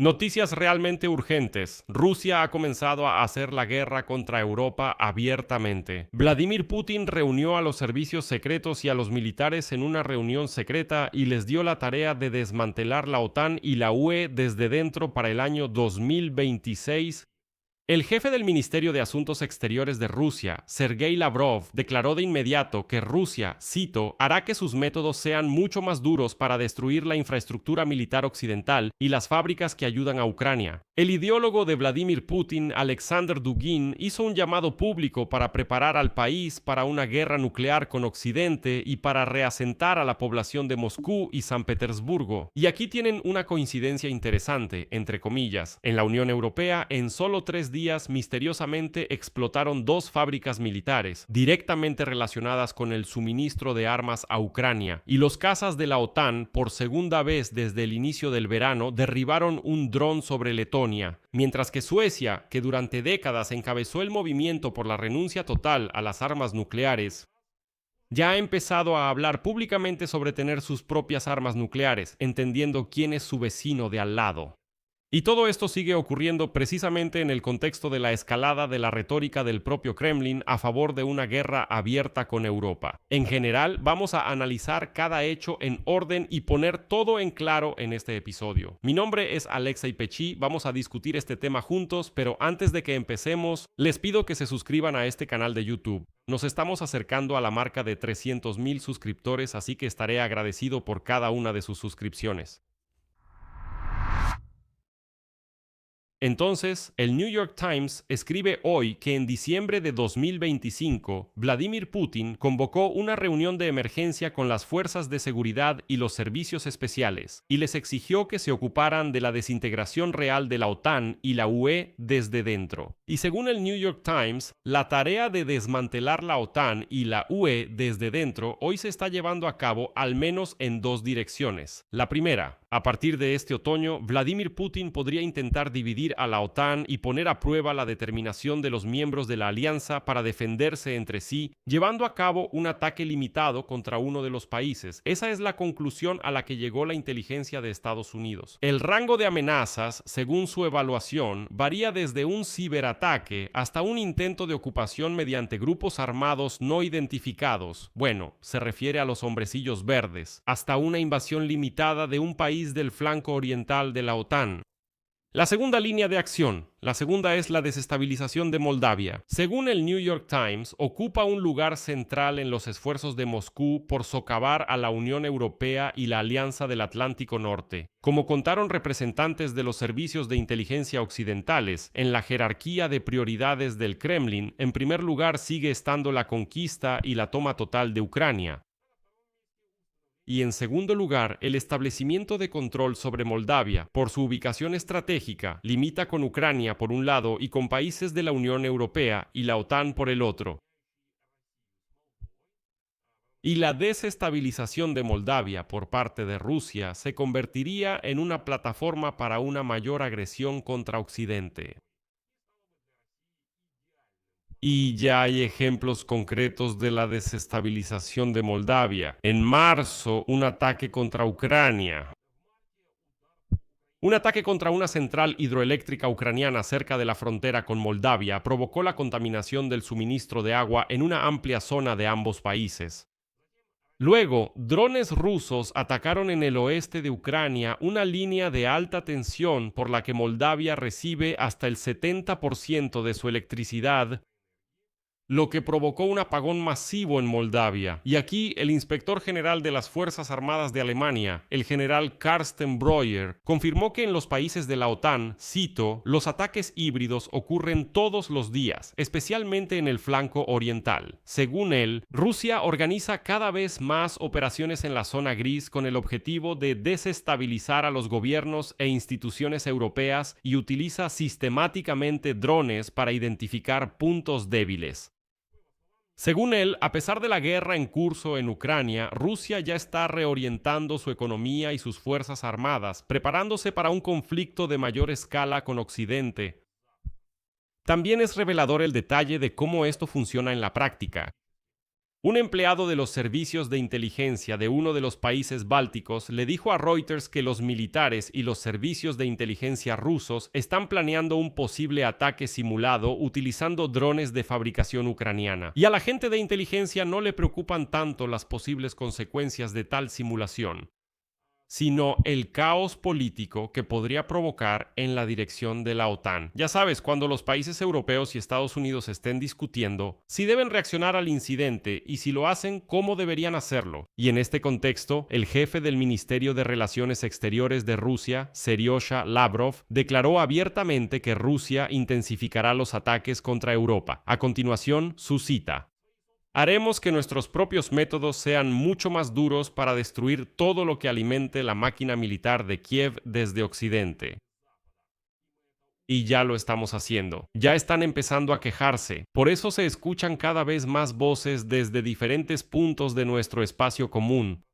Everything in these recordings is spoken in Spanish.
Noticias realmente urgentes. Rusia ha comenzado a hacer la guerra contra Europa abiertamente. Vladimir Putin reunió a los servicios secretos y a los militares en una reunión secreta y les dio la tarea de desmantelar la OTAN y la UE desde dentro para el año 2026. El jefe del Ministerio de Asuntos Exteriores de Rusia, Sergei Lavrov, declaró de inmediato que Rusia, cito, hará que sus métodos sean mucho más duros para destruir la infraestructura militar occidental y las fábricas que ayudan a Ucrania. El ideólogo de Vladimir Putin, Alexander Dugin, hizo un llamado público para preparar al país para una guerra nuclear con Occidente y para reasentar a la población de Moscú y San Petersburgo. Y aquí tienen una coincidencia interesante, entre comillas. En la Unión Europea, en solo 3 días, misteriosamente explotaron 2 fábricas militares directamente relacionadas con el suministro de armas a Ucrania, y los cazas de la OTAN, por segunda vez desde el inicio del verano, derribaron un dron sobre Letonia, mientras que Suecia, que durante décadas encabezó el movimiento por la renuncia total a las armas nucleares, ya ha empezado a hablar públicamente sobre tener sus propias armas nucleares, entendiendo quién es su vecino de al lado. Y todo esto sigue ocurriendo precisamente en el contexto de la escalada de la retórica del propio Kremlin a favor de una guerra abierta con Europa. En general, vamos a analizar cada hecho en orden y poner todo en claro en este episodio. Mi nombre es Alexei Pechi, vamos a discutir este tema juntos, pero antes de que empecemos, les pido que se suscriban a este canal de YouTube. Nos estamos acercando a la marca de 300,000 suscriptores, así que estaré agradecido por cada una de sus suscripciones. Entonces, el New York Times escribe hoy que en diciembre de 2025, Vladimir Putin convocó una reunión de emergencia con las fuerzas de seguridad y los servicios especiales, y les exigió que se ocuparan de la desintegración real de la OTAN y la UE desde dentro. Y según el New York Times, la tarea de desmantelar la OTAN y la UE desde dentro hoy se está llevando a cabo al menos en 2 direcciones. La primera, a partir de este otoño, Vladimir Putin podría intentar dividir a la OTAN y poner a prueba la determinación de los miembros de la alianza para defenderse entre sí, llevando a cabo un ataque limitado contra uno de los países. Esa es la conclusión a la que llegó la inteligencia de Estados Unidos. El rango de amenazas, según su evaluación, varía desde un ciberataque hasta un intento de ocupación mediante grupos armados no identificados, bueno, se refiere a los hombrecillos verdes, hasta una invasión limitada de un país del flanco oriental de la OTAN. La segunda línea de acción, la segunda es la desestabilización de Moldavia. Según el New York Times, ocupa un lugar central en los esfuerzos de Moscú por socavar a la Unión Europea y la Alianza del Atlántico Norte. Como contaron representantes de los servicios de inteligencia occidentales, en la jerarquía de prioridades del Kremlin, en primer lugar sigue estando la conquista y la toma total de Ucrania. Y en segundo lugar, el establecimiento de control sobre Moldavia, por su ubicación estratégica, limita con Ucrania por un lado y con países de la Unión Europea y la OTAN por el otro. Y la desestabilización de Moldavia por parte de Rusia se convertiría en una plataforma para una mayor agresión contra Occidente. Y ya hay ejemplos concretos de la desestabilización de Moldavia. En marzo, un ataque contra Ucrania. Un ataque contra una central hidroeléctrica ucraniana cerca de la frontera con Moldavia provocó la contaminación del suministro de agua en una amplia zona de ambos países. Luego, drones rusos atacaron en el oeste de Ucrania una línea de alta tensión por la que Moldavia recibe hasta el 70% de su electricidad, lo que provocó un apagón masivo en Moldavia. Y aquí el inspector general de las Fuerzas Armadas de Alemania, el general Carsten Breuer, confirmó que en los países de la OTAN, cito, los ataques híbridos ocurren todos los días, especialmente en el flanco oriental. Según él, Rusia organiza cada vez más operaciones en la zona gris con el objetivo de desestabilizar a los gobiernos e instituciones europeas y utiliza sistemáticamente drones para identificar puntos débiles. Según él, a pesar de la guerra en curso en Ucrania, Rusia ya está reorientando su economía y sus fuerzas armadas, preparándose para un conflicto de mayor escala con Occidente. También es revelador el detalle de cómo esto funciona en la práctica. Un empleado de los servicios de inteligencia de uno de los países bálticos le dijo a Reuters que los militares y los servicios de inteligencia rusos están planeando un posible ataque simulado utilizando drones de fabricación ucraniana. Y a la gente de inteligencia no le preocupan tanto las posibles consecuencias de tal simulación, sino el caos político que podría provocar en la dirección de la OTAN. Ya sabes, cuando los países europeos y Estados Unidos estén discutiendo si deben reaccionar al incidente y si lo hacen, cómo deberían hacerlo. Y en este contexto, el jefe del Ministerio de Relaciones Exteriores de Rusia, Seriosha Lavrov, declaró abiertamente que Rusia intensificará los ataques contra Europa. A continuación, su cita: haremos que nuestros propios métodos sean mucho más duros para destruir todo lo que alimente la máquina militar de Kiev desde Occidente. Y ya lo estamos haciendo. Ya están empezando a quejarse. Por eso se escuchan cada vez más voces desde diferentes puntos de nuestro espacio común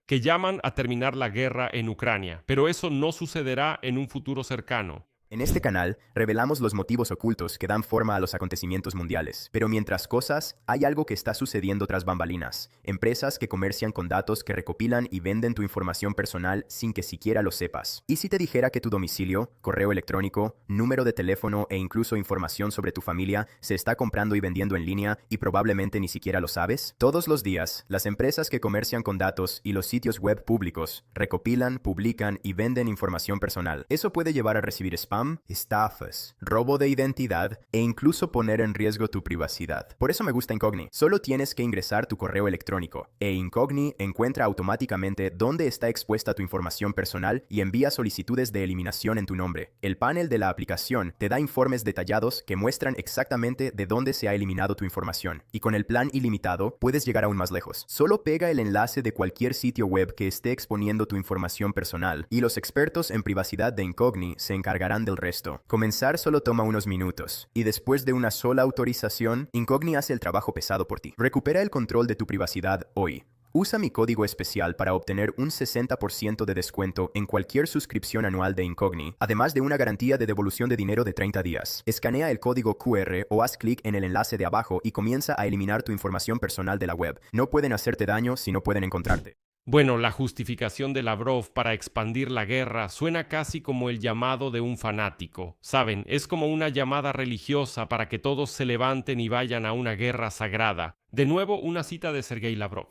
que llaman a terminar la guerra en Ucrania. Pero eso no sucederá en un futuro cercano. En este canal, revelamos los motivos ocultos que dan forma a los acontecimientos mundiales. Pero mientras cosas, hay algo que está sucediendo tras bambalinas. Empresas que comercian con datos que recopilan y venden tu información personal sin que siquiera lo sepas. ¿Y si te dijera que tu domicilio, correo electrónico, número de teléfono e incluso información sobre tu familia se está comprando y vendiendo en línea y probablemente ni siquiera lo sabes? Todos los días, las empresas que comercian con datos y los sitios web públicos recopilan, publican y venden información personal. Eso puede llevar a recibir spam, estafas, robo de identidad e incluso poner en riesgo tu privacidad. Por eso me gusta Incogni. Solo tienes que ingresar tu correo electrónico e Incogni encuentra automáticamente dónde está expuesta tu información personal y envía solicitudes de eliminación en tu nombre. El panel de la aplicación te da informes detallados que muestran exactamente de dónde se ha eliminado tu información. Y con el plan ilimitado puedes llegar aún más lejos. Solo pega el enlace de cualquier sitio web que esté exponiendo tu información personal y los expertos en privacidad de Incogni se encargarán del resto. Comenzar solo toma unos minutos, y después de una sola autorización, Incogni hace el trabajo pesado por ti. Recupera el control de tu privacidad hoy. Usa mi código especial para obtener un 60% de descuento en cualquier suscripción anual de Incogni, además de una garantía de devolución de dinero de 30 días. Escanea el código QR o haz clic en el enlace de abajo y comienza a eliminar tu información personal de la web. No pueden hacerte daño si no pueden encontrarte. Bueno, la justificación de Lavrov para expandir la guerra suena casi como el llamado de un fanático. Saben, es como una llamada religiosa para que todos se levanten y vayan a una guerra sagrada. De nuevo, una cita de Sergei Lavrov.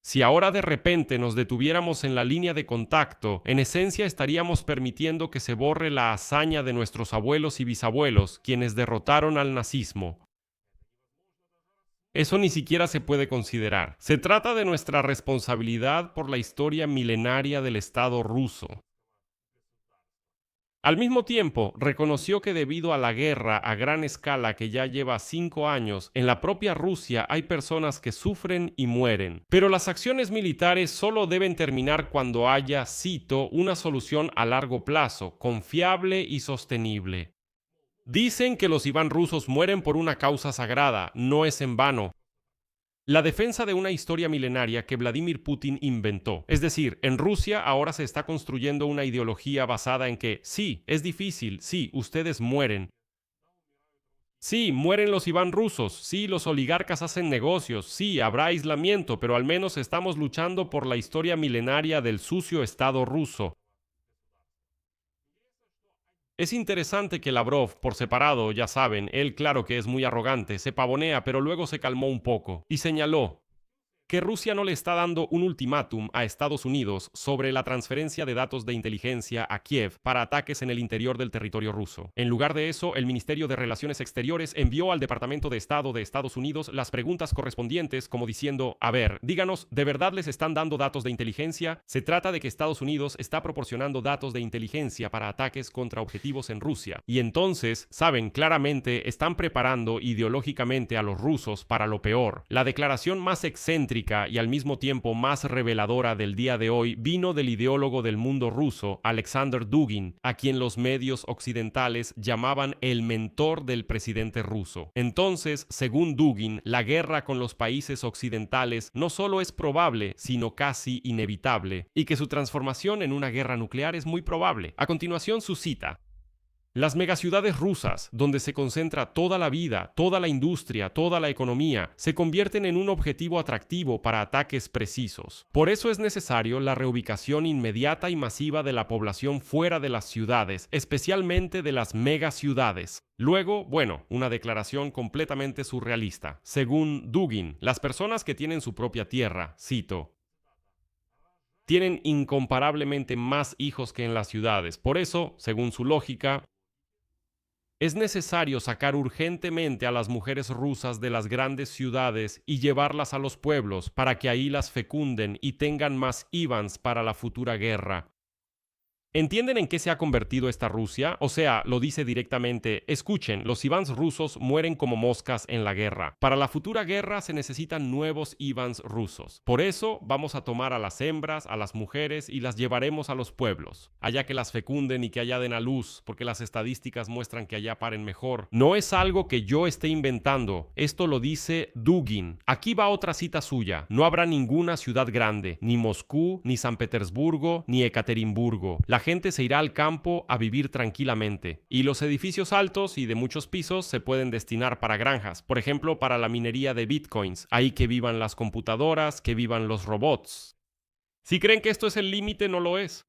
Si ahora de repente nos detuviéramos en la línea de contacto, en esencia estaríamos permitiendo que se borre la hazaña de nuestros abuelos y bisabuelos, quienes derrotaron al nazismo. Eso ni siquiera se puede considerar. Se trata de nuestra responsabilidad por la historia milenaria del Estado ruso. Al mismo tiempo, reconoció que debido a la guerra a gran escala que ya lleva 5 años, en la propia Rusia hay personas que sufren y mueren. Pero las acciones militares solo deben terminar cuando haya, cito, una solución a largo plazo, confiable y sostenible. Dicen que los Iván rusos mueren por una causa sagrada, no es en vano. La defensa de una historia milenaria que Vladimir Putin inventó. Es decir, en Rusia ahora se está construyendo una ideología basada en que, sí, es difícil, sí, ustedes mueren. Sí, mueren los Iván rusos, sí, los oligarcas hacen negocios, sí, habrá aislamiento, pero al menos estamos luchando por la historia milenaria del sucio Estado ruso. Es interesante que Lavrov, por separado, ya saben, él claro que es muy arrogante, se pavonea, pero luego se calmó un poco y señaló que Rusia no le está dando un ultimátum a Estados Unidos sobre la transferencia de datos de inteligencia a Kiev para ataques en el interior del territorio ruso. En lugar de eso, el Ministerio de Relaciones Exteriores envió al Departamento de Estado de Estados Unidos las preguntas correspondientes, como diciendo, a ver, díganos, ¿de verdad les están dando datos de inteligencia? Se trata de que Estados Unidos está proporcionando datos de inteligencia para ataques contra objetivos en Rusia. Y entonces, saben, claramente están preparando ideológicamente a los rusos para lo peor. La declaración más excéntrica y al mismo tiempo más reveladora del día de hoy vino del ideólogo del mundo ruso, Alexander Dugin, a quien los medios occidentales llamaban el mentor del presidente ruso. Entonces, según Dugin, la guerra con los países occidentales no solo es probable, sino casi inevitable, y que su transformación en una guerra nuclear es muy probable. A continuación, su cita. Las megaciudades rusas, donde se concentra toda la vida, toda la industria, toda la economía, se convierten en un objetivo atractivo para ataques precisos. Por eso es necesario la reubicación inmediata y masiva de la población fuera de las ciudades, especialmente de las megaciudades. Luego, una declaración completamente surrealista. Según Dugin, las personas que tienen su propia tierra, cito, tienen incomparablemente más hijos que en las ciudades. Por eso, según su lógica, es necesario sacar urgentemente a las mujeres rusas de las grandes ciudades y llevarlas a los pueblos para que ahí las fecunden y tengan más Ivans para la futura guerra. ¿Entienden en qué se ha convertido esta Rusia? O sea, lo dice directamente, escuchen, los Ivans rusos mueren como moscas en la guerra. Para la futura guerra se necesitan nuevos Ivans rusos. Por eso vamos a tomar a las hembras, a las mujeres y las llevaremos a los pueblos, allá que las fecunden y que allá den a luz, porque las estadísticas muestran que allá paren mejor. No es algo que yo esté inventando, esto lo dice Dugin. Aquí va otra cita suya, no habrá ninguna ciudad grande, ni Moscú, ni San Petersburgo, ni Ekaterimburgo. La gente se irá al campo a vivir tranquilamente, y los edificios altos y de muchos pisos se pueden destinar para granjas, por ejemplo para la minería de bitcoins, ahí que vivan las computadoras, que vivan los robots. Si creen que esto es el límite, no lo es.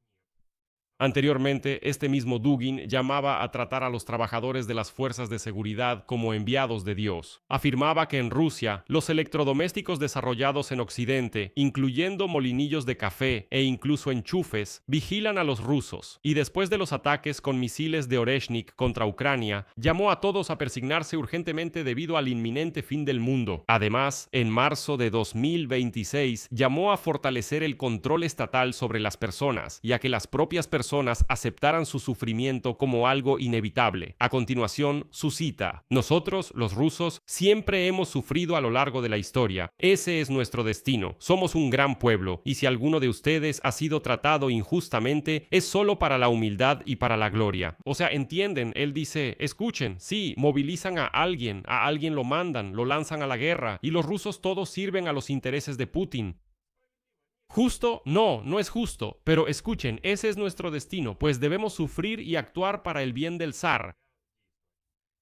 Anteriormente, este mismo Dugin llamaba a tratar a los trabajadores de las fuerzas de seguridad como enviados de Dios. Afirmaba que en Rusia, los electrodomésticos desarrollados en Occidente, incluyendo molinillos de café e incluso enchufes, vigilan a los rusos. Y después de los ataques con misiles de Oreshnik contra Ucrania, llamó a todos a persignarse urgentemente debido al inminente fin del mundo. Además, en marzo de 2026, llamó a fortalecer el control estatal sobre las personas y a que las propias personas aceptaran su sufrimiento como algo inevitable. A continuación, su cita: nosotros, los rusos, siempre hemos sufrido a lo largo de la historia. Ese es nuestro destino. Somos un gran pueblo, y si alguno de ustedes ha sido tratado injustamente, es solo para la humildad y para la gloria. O sea, entienden, él dice, escuchen, sí, movilizan a alguien lo mandan, lo lanzan a la guerra, y los rusos todos sirven a los intereses de Putin. ¿Justo? No, no es justo, pero escuchen, ese es nuestro destino, pues debemos sufrir y actuar para el bien del zar.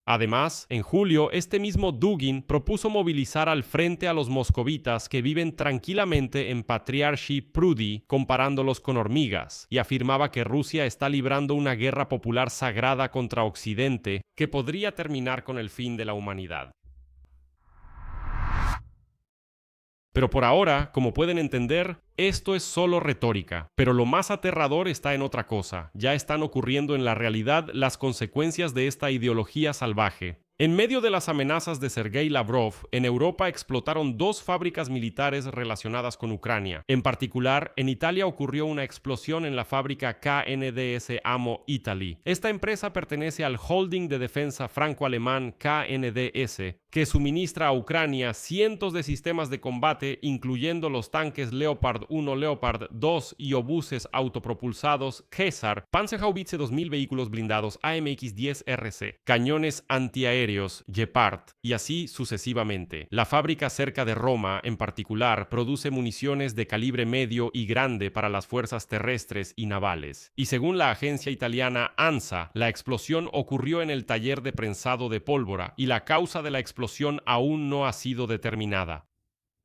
Además, en julio, este mismo Dugin propuso movilizar al frente a los moscovitas que viven tranquilamente en Patriarchy Prudi, comparándolos con hormigas, y afirmaba que Rusia está librando una guerra popular sagrada contra Occidente que podría terminar con el fin de la humanidad. Pero por ahora, como pueden entender, esto es solo retórica. Pero lo más aterrador está en otra cosa. Ya están ocurriendo en la realidad las consecuencias de esta ideología salvaje. En medio de las amenazas de Sergei Lavrov, en Europa explotaron 2 fábricas militares relacionadas con Ucrania. En particular, en Italia ocurrió una explosión en la fábrica KNDS Ammo Italy. Esta empresa pertenece al holding de defensa franco-alemán KNDS, que suministra a Ucrania cientos de sistemas de combate, incluyendo los tanques Leopard 1, Leopard 2 y obuses autopropulsados César, Panzerhaubitze 2000 vehículos blindados AMX-10 RC, cañones antiaéreos Gepard y así sucesivamente. La fábrica cerca de Roma, en particular, produce municiones de calibre medio y grande para las fuerzas terrestres y navales. Y según la agencia italiana ANSA, la explosión ocurrió en el taller de prensado de pólvora y la causa de la explosión aún no ha sido determinada.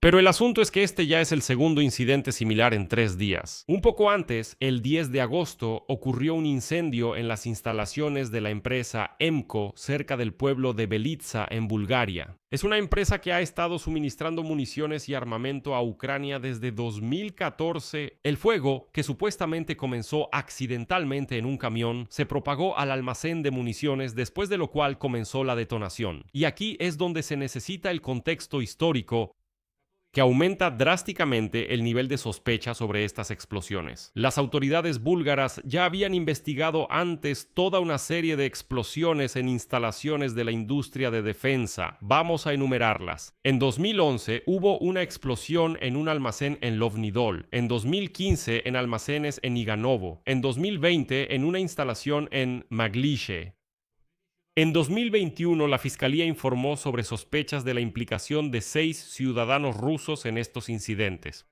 Pero el asunto es que este ya es el segundo incidente similar en 3 días. Un poco antes, el 10 de agosto, ocurrió un incendio en las instalaciones de la empresa EMCO cerca del pueblo de Belitsa, en Bulgaria. Es una empresa que ha estado suministrando municiones y armamento a Ucrania desde 2014. El fuego, que supuestamente comenzó accidentalmente en un camión, se propagó al almacén de municiones, después de lo cual comenzó la detonación. Y aquí es donde se necesita el contexto histórico, que aumenta drásticamente el nivel de sospecha sobre estas explosiones. Las autoridades búlgaras ya habían investigado antes toda una serie de explosiones en instalaciones de la industria de defensa. Vamos a enumerarlas. En 2011 hubo una explosión en un almacén en Lovnidol. En 2015 en almacenes en Iganovo. En 2020 en una instalación en Maglice. En 2021, la Fiscalía informó sobre sospechas de la implicación de 6 ciudadanos rusos en estos incidentes.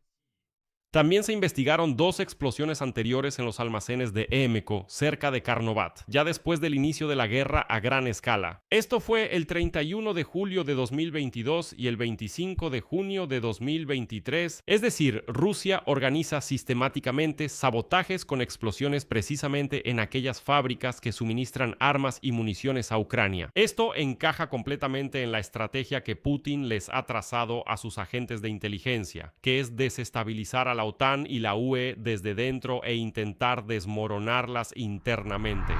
También se investigaron dos explosiones anteriores en los almacenes de Emeco, cerca de Karnovat, ya después del inicio de la guerra a gran escala. Esto fue el 31 de julio de 2022 y el 25 de junio de 2023, es decir, Rusia organiza sistemáticamente sabotajes con explosiones precisamente en aquellas fábricas que suministran armas y municiones a Ucrania. Esto encaja completamente en la estrategia que Putin les ha trazado a sus agentes de inteligencia, que es desestabilizar a la OTAN y la UE desde dentro e intentar desmoronarlas internamente.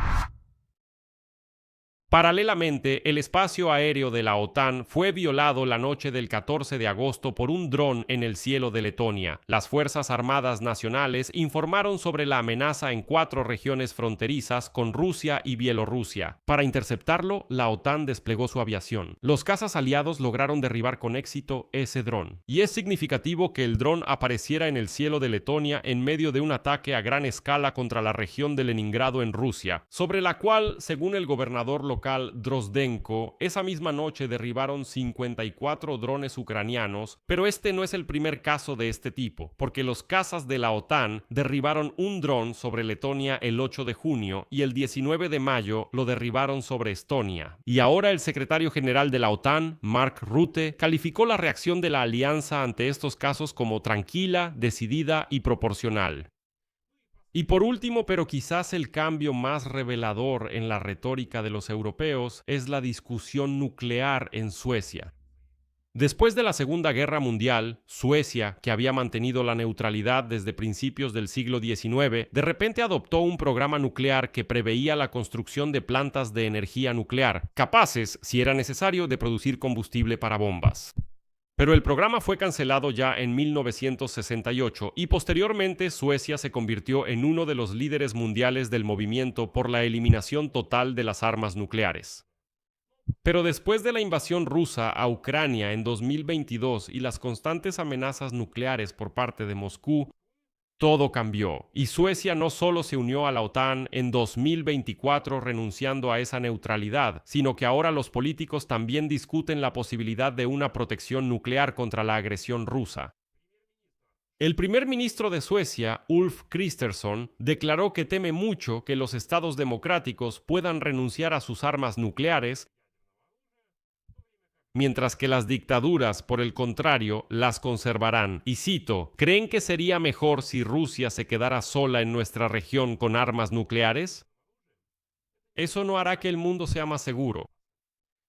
Paralelamente, el espacio aéreo de la OTAN fue violado la noche del 14 de agosto por un dron en el cielo de Letonia. Las Fuerzas Armadas Nacionales informaron sobre la amenaza en 4 regiones fronterizas con Rusia y Bielorrusia. Para interceptarlo, la OTAN desplegó su aviación. Los cazas aliados lograron derribar con éxito ese dron. Y es significativo que el dron apareciera en el cielo de Letonia en medio de un ataque a gran escala contra la región de Leningrado en Rusia, sobre la cual, según el gobernador local Drozdenko, esa misma noche derribaron 54 drones ucranianos, pero este no es el primer caso de este tipo, porque los cazas de la OTAN derribaron un dron sobre Letonia el 8 de junio y el 19 de mayo lo derribaron sobre Estonia. Y ahora el secretario general de la OTAN, Mark Rutte, calificó la reacción de la alianza ante estos casos como tranquila, decidida y proporcional. Y por último, pero quizás el cambio más revelador en la retórica de los europeos, es la discusión nuclear en Suecia. Después de la Segunda Guerra Mundial, Suecia, que había mantenido la neutralidad desde principios del siglo XIX, de repente adoptó un programa nuclear que preveía la construcción de plantas de energía nuclear, capaces, si era necesario, de producir combustible para bombas. Pero el programa fue cancelado ya en 1968 y posteriormente Suecia se convirtió en uno de los líderes mundiales del movimiento por la eliminación total de las armas nucleares. Pero después de la invasión rusa a Ucrania en 2022 y las constantes amenazas nucleares por parte de Moscú, todo cambió, y Suecia no solo se unió a la OTAN en 2024 renunciando a esa neutralidad, sino que ahora los políticos también discuten la posibilidad de una protección nuclear contra la agresión rusa. El primer ministro de Suecia, Ulf Kristersson, declaró que teme mucho que los estados democráticos puedan renunciar a sus armas nucleares, mientras que las dictaduras, por el contrario, las conservarán. Y cito, ¿creen que sería mejor si Rusia se quedara sola en nuestra región con armas nucleares? Eso no hará que el mundo sea más seguro.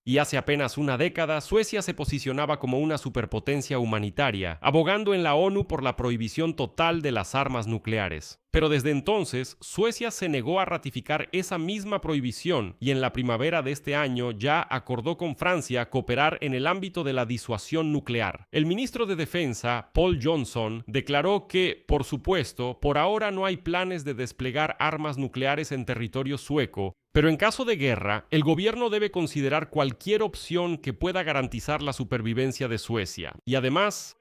Y hace apenas una década, Suecia se posicionaba como una superpotencia humanitaria, abogando en la ONU por la prohibición total de las armas nucleares. Pero desde entonces, Suecia se negó a ratificar esa misma prohibición y en la primavera de este año ya acordó con Francia cooperar en el ámbito de la disuasión nuclear. El ministro de Defensa, Paul Johnson, declaró que, por supuesto, por ahora no hay planes de desplegar armas nucleares en territorio sueco, pero en caso de guerra, el gobierno debe considerar cualquier opción que pueda garantizar la supervivencia de Suecia. Y además,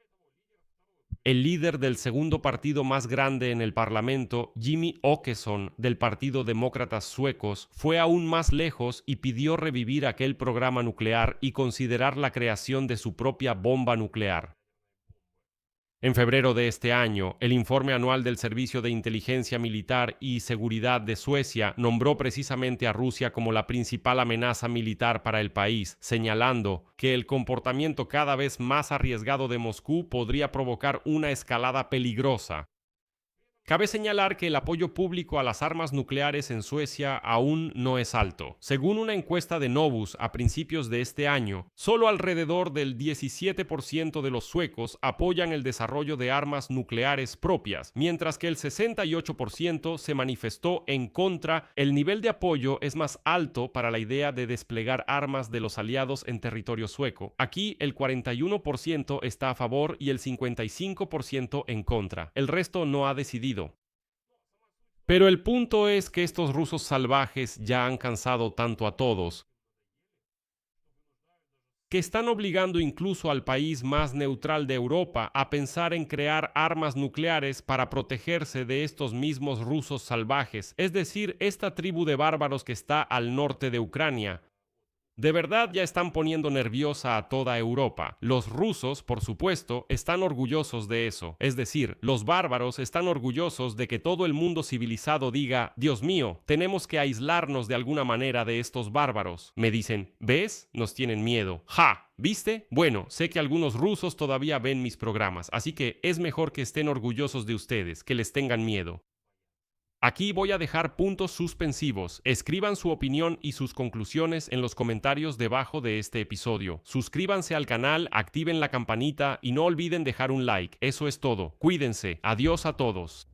el líder del segundo partido más grande en el Parlamento, Jimmy Åkesson, del Partido Demócratas Suecos, fue aún más lejos y pidió revivir aquel programa nuclear y considerar la creación de su propia bomba nuclear. En febrero de este año, el informe anual del Servicio de Inteligencia Militar y Seguridad de Suecia nombró precisamente a Rusia como la principal amenaza militar para el país, señalando que el comportamiento cada vez más arriesgado de Moscú podría provocar una escalada peligrosa. Cabe señalar que el apoyo público a las armas nucleares en Suecia aún no es alto. Según una encuesta de Novus a principios de este año, solo alrededor del 17% de los suecos apoyan el desarrollo de armas nucleares propias, mientras que el 68% se manifestó en contra. El nivel de apoyo es más alto para la idea de desplegar armas de los aliados en territorio sueco. Aquí el 41% está a favor y el 55% en contra. El resto no ha decidido. Pero el punto es que estos rusos salvajes ya han cansado tanto a todos, que están obligando incluso al país más neutral de Europa a pensar en crear armas nucleares para protegerse de estos mismos rusos salvajes, es decir, esta tribu de bárbaros que está al norte de Ucrania. De verdad ya están poniendo nerviosa a toda Europa. Los rusos, por supuesto, están orgullosos de eso. Es decir, los bárbaros están orgullosos de que todo el mundo civilizado diga: Dios mío, tenemos que aislarnos de alguna manera de estos bárbaros. Me dicen: ¿ves? Nos tienen miedo. ¡Ja! ¿Viste? Bueno, sé que algunos rusos todavía ven mis programas, así que es mejor que estén orgullosos de ustedes, que les tengan miedo. Aquí voy a dejar puntos suspensivos. Escriban su opinión y sus conclusiones en los comentarios debajo de este episodio. Suscríbanse al canal, activen la campanita y no olviden dejar un like. Eso es todo. Cuídense. Adiós a todos.